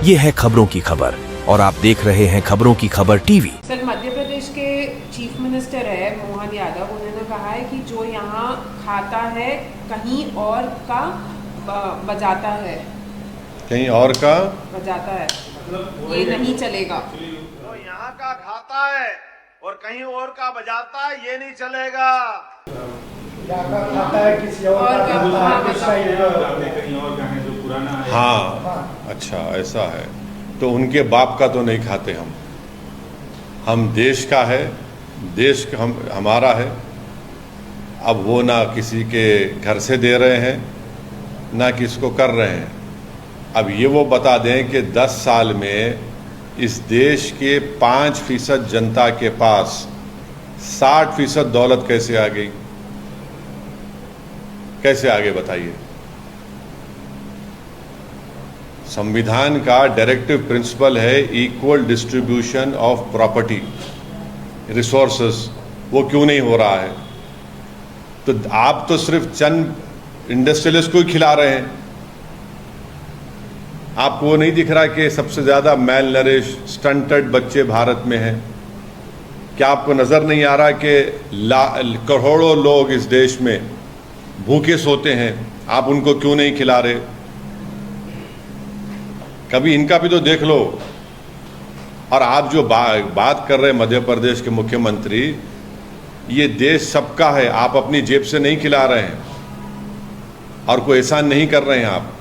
ये है खबरों की खबर और आप देख रहे हैं खबरों की खबर टीवी। सर, मध्य प्रदेश के चीफ मिनिस्टर है मोहन यादव, उन्होंने कहा है कि जो यहाँ खाता है कहीं और का बजाता है, कहीं और का बजाता है, ये नहीं चलेगा। तो यहाँ का खाता है और कहीं और का बजाता है, ये नहीं चलेगा। खाता है किसी और का खाता है, कहीं और का है जो पुराना है। हाँ, अच्छा ऐसा है। तो उनके बाप का तो नहीं खाते हम देश का है, देश हमारा है। अब वो ना किसी के घर से दे रहे हैं ना किसको कर रहे हैं। अब ये वो बता दें कि 10 साल में इस देश के 5% जनता के पास 60% दौलत कैसे आ गई, कैसे आगे बताइए। संविधान का डायरेक्टिव प्रिंसिपल है equal distribution of property resources, वो क्यों नहीं हो रहा है? तो आप तो सिर्फ चंद इंडस्ट्रियलिस्ट को ही खिला रहे हैं। आपको वो नहीं दिख रहा कि सबसे ज्यादा मेल नरिश स्टंटेड बच्चे भारत में हैं? क्या आपको नजर नहीं आ रहा कि करोड़ों लोग इस देश में भूखे सोते हैं, आप उनको क्यों नहीं खिला रहे? कभी इनका भी तो देख लो। और आप जो बात कर रहे हैं मध्य प्रदेश के मुख्यमंत्री, ये देश सबका है, आप अपनी जेब से नहीं खिला रहे हैं और कोई एहसान नहीं कर रहे हैं आप।